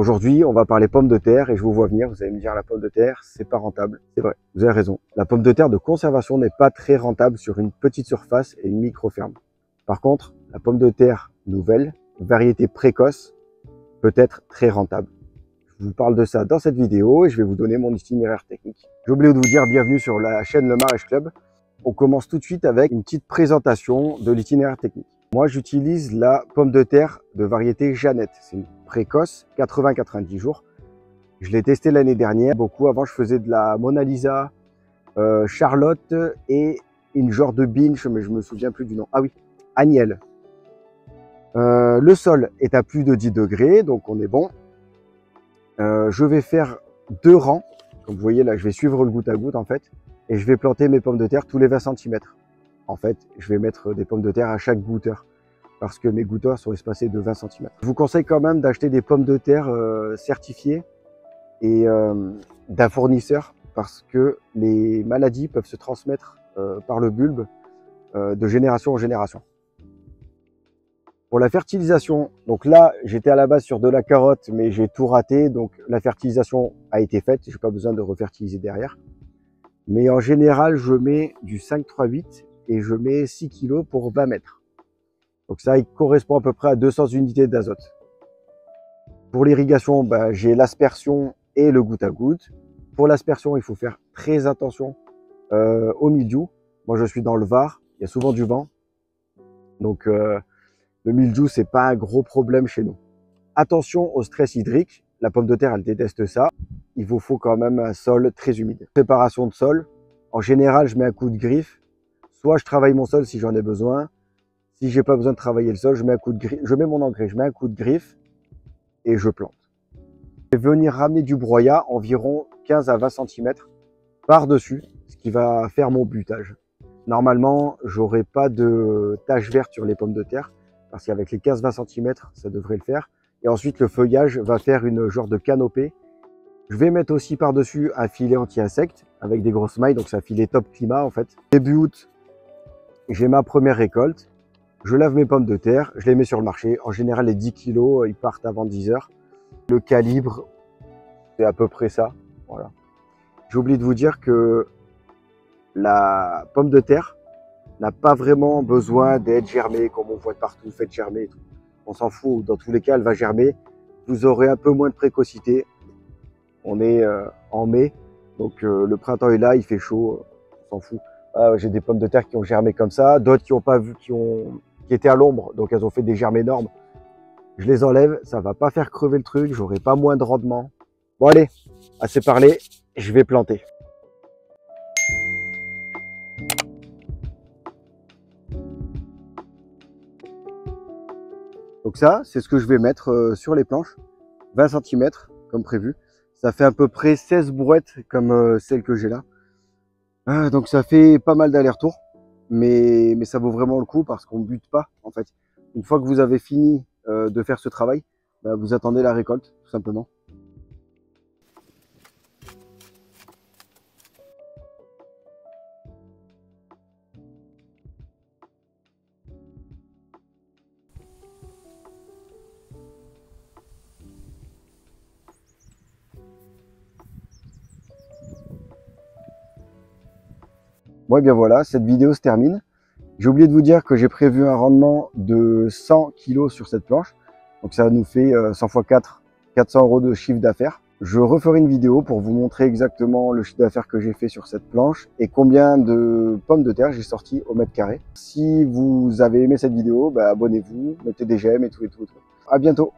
Aujourd'hui, on va parler pommes de terre et je vous vois venir, vous allez me dire la pomme de terre, c'est pas rentable. C'est vrai, vous avez raison. La pomme de terre de conservation n'est pas très rentable sur une petite surface et une micro-ferme. Par contre, la pomme de terre nouvelle, variété précoce, peut être très rentable. Je vous parle de ça dans cette vidéo et je vais vous donner mon itinéraire technique. J'ai oublié de vous dire bienvenue sur la chaîne Le Maraîche Club. On commence tout de suite avec une petite présentation de l'itinéraire technique. Moi, j'utilise la pomme de terre de variété Jeannette. C'est une précoce, 80-90 jours. Je l'ai testé l'année dernière beaucoup. Avant, je faisais de la Mona Lisa, Charlotte et une genre de binge, mais je me souviens plus du nom. Ah oui, Agnelle. Le sol est à plus de 10 degrés, donc on est bon. Je vais faire 2 rangs. Comme vous voyez là, je vais suivre le goutte à goutte en fait. Et je vais planter mes pommes de terre tous les 20 cm. En fait, je vais mettre des pommes de terre à chaque goutteur parce que mes gouteurs sont espacés de 20 cm. Je vous conseille quand même d'acheter des pommes de terre certifiées et d'un fournisseur parce que les maladies peuvent se transmettre par le bulbe de génération en génération. Pour la fertilisation, donc là, j'étais à la base sur de la carotte, mais j'ai tout raté. Donc la fertilisation a été faite, je n'ai pas besoin de refertiliser derrière. Mais en général, je mets du 5,3,8 et je mets 6 kg pour 20 mètres. Donc ça il correspond à peu près à 200 unités d'azote. Pour l'irrigation, j'ai l'aspersion et le goutte à goutte. Pour l'aspersion, il faut faire très attention au mildiou. Moi, je suis dans le Var, il y a souvent du vent. Donc le mildiou, c'est pas un gros problème chez nous. Attention au stress hydrique. La pomme de terre, elle déteste ça. Il vous faut quand même un sol très humide. Préparation de sol. En général, je mets un coup de griffe. Soit je travaille mon sol si j'en ai besoin. Si j'ai pas besoin de travailler le sol, je mets un coup de griffe. Je mets mon engrais, je mets un coup de griffe et je plante. Je vais venir ramener du broyat environ 15 à 20 cm par-dessus, ce qui va faire mon butage. Normalement, j'aurai pas de taches vertes sur les pommes de terre parce qu'avec les 15-20 cm, ça devrait le faire. Et ensuite, le feuillage va faire une genre de canopée. Je vais mettre aussi par-dessus un filet anti-insectes avec des grosses mailles, donc c'est un filet top climat en fait. Début août, j'ai ma première récolte. Je lave mes pommes de terre, je les mets sur le marché. En général, les 10 kg, ils partent avant 10 heures. Le calibre, c'est à peu près ça. Voilà. J'ai oublié de vous dire que la pomme de terre n'a pas vraiment besoin d'être germée, comme on voit de partout, faites germer et tout. On s'en fout, dans tous les cas, elle va germer. Vous aurez un peu moins de précocité. On est en mai, donc le printemps est là, il fait chaud, on s'en fout. J'ai des pommes de terre qui ont germé comme ça, d'autres qui ont pas vu, qui étaient à l'ombre, donc elles ont fait des germes énormes. Je les enlève, ça va pas faire crever le truc, j'aurai pas moins de rendement. Bon allez, assez parlé, je vais planter. Donc ça, c'est ce que je vais mettre sur les planches, 20 cm comme prévu. Ça fait à peu près 16 brouettes comme celle que j'ai là. Donc ça fait pas mal d'allers-retours, mais ça vaut vraiment le coup parce qu'on ne bute pas en fait. Une fois que vous avez fini de faire ce travail, vous attendez la récolte tout simplement. Bon et bien voilà, cette vidéo se termine. J'ai oublié de vous dire que j'ai prévu un rendement de 100 kg sur cette planche. Donc ça nous fait 100 x 4, 400 € de chiffre d'affaires. Je referai une vidéo pour vous montrer exactement le chiffre d'affaires que j'ai fait sur cette planche et combien de pommes de terre j'ai sorti au mètre carré. Si vous avez aimé cette vidéo, abonnez-vous, mettez des j'aime et tout. À bientôt.